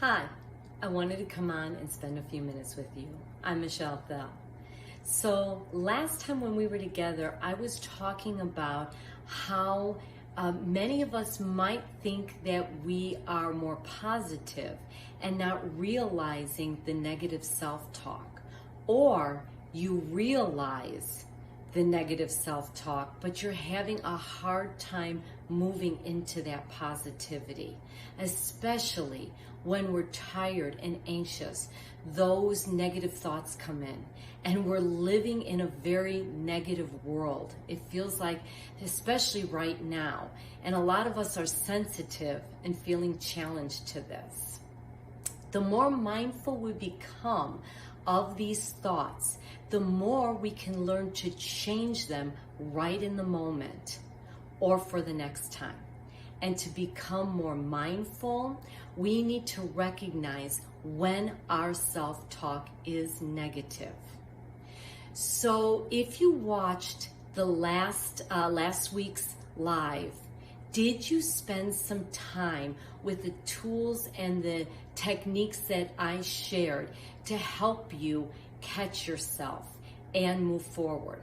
Hi, I wanted to come on and spend a few minutes with you. I'm Michele. So last time when we were together, I was talking about how many of us might think that we are more positive and not realizing the negative self-talk, or you realize the negative self-talk, but you're having a hard time moving into that positivity, especially when we're tired and anxious. Those negative thoughts come in and we're living in a very negative world. It feels like, especially right now, and a lot of us are sensitive and feeling challenged to this. The more mindful we become of these thoughts, the more we can learn to change them right in the moment or for the next time. And to become more mindful, we need to recognize when our self-talk is negative. So if you watched the last week's live, did you spend some time with the tools and the techniques that I shared to help you catch yourself and move forward?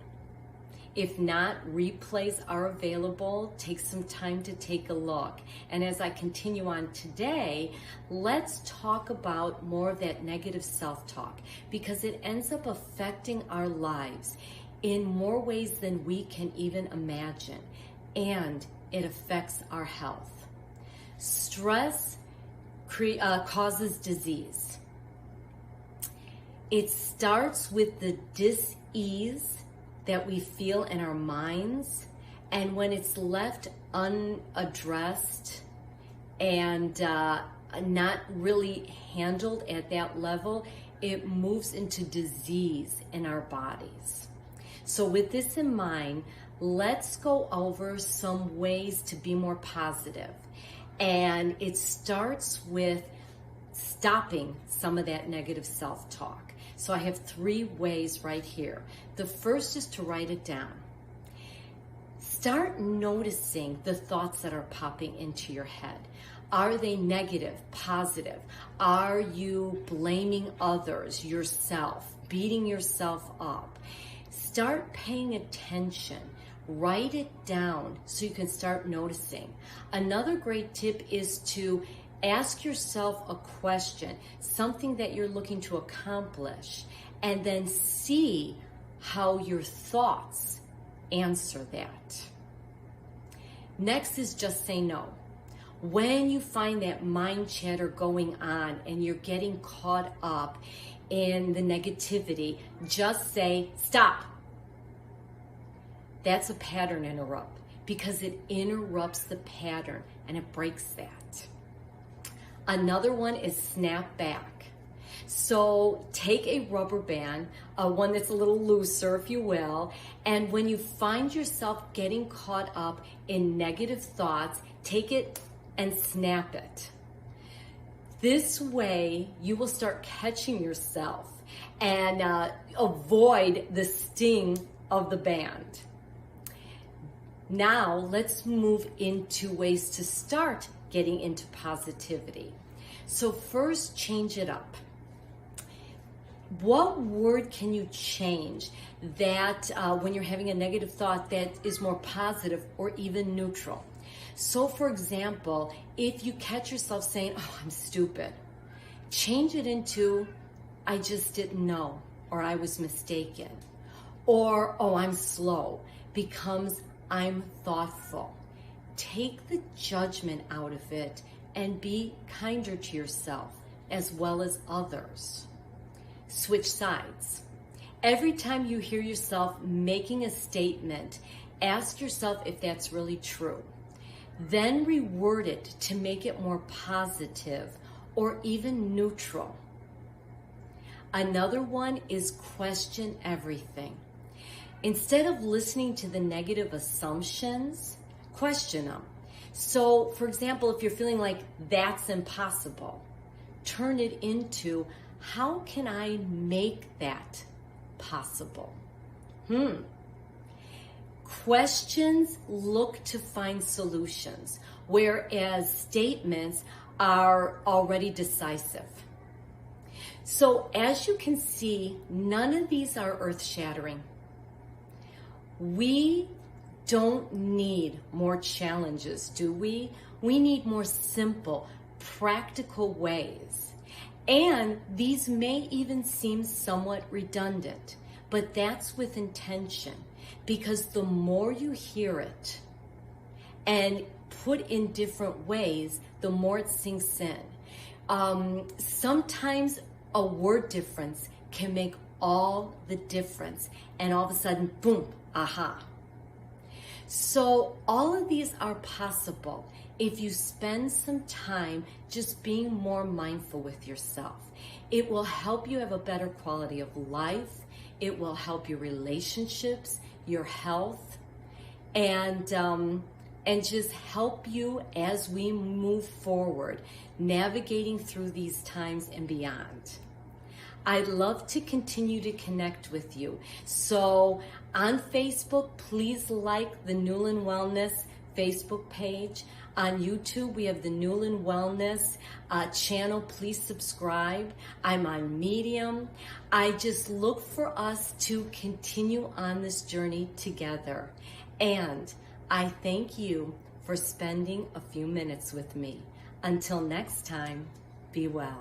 If not, replays are available. Take some time to take a look. And as I continue on today, let's talk about more of that negative self-talk, because it ends up affecting our lives in more ways than we can even imagine. And it affects our health. Stress causes disease. It starts with the dis-ease that we feel in our minds, and when it's left unaddressed and not really handled at that level, it moves into disease in our bodies. So with this in mind, let's go over some ways to be more positive. And it starts with stopping some of that negative self-talk. So I have 3 ways right here. The first is to write it down. Start noticing the thoughts that are popping into your head. Are they negative, positive? Are you blaming others, yourself, beating yourself up? Start paying attention. Write it down so you can start noticing. Another great tip is to ask yourself a question, something that you're looking to accomplish, and then see how your thoughts answer that. Next is just say no. When you find that mind chatter going on and you're getting caught up in the negativity, just say stop. That's a pattern interrupt, because it interrupts the pattern and it breaks that. Another one is snap back. So take a rubber band, one that's a little looser, if you will, and when you find yourself getting caught up in negative thoughts, take it and snap it. This way, you will start catching yourself and avoid the sting of the band. Now, let's move into ways to start getting into positivity. So first, change it up. What word can you change that when you're having a negative thought that is more positive or even neutral? So for example, if you catch yourself saying, oh, I'm stupid, change it into, I just didn't know, or I was mistaken. Or, oh, I'm slow, becomes, I'm thoughtful. Take the judgment out of it and be kinder to yourself as well as others. Switch sides. Every time you hear yourself making a statement, ask yourself if that's really true. Then reword it to make it more positive or even neutral. Another one is question everything. Instead of listening to the negative assumptions, question them. So, for example, if you're feeling like that's impossible, turn it into, how can I make that possible? Questions look to find solutions, whereas statements are already decisive. So as you can see, none of these are earth-shattering. We don't need more challenges, do we? We need more simple, practical ways. And these may even seem somewhat redundant, but that's with intention, because the more you hear it and put in different ways, the more it sinks in. Sometimes a word difference can make all the difference, and all of a sudden, boom, aha. So all of these are possible if you spend some time just being more mindful with yourself. It will help you have a better quality of life. It will help your relationships, your health, and just help you as we move forward, navigating through these times and beyond. I'd love to continue to connect with you. So on Facebook, please like the Newland Wellness Facebook page. On YouTube, we have the Newland Wellness channel. Please subscribe. I'm on Medium. I just look for us to continue on this journey together. And I thank you for spending a few minutes with me. Until next time, be well.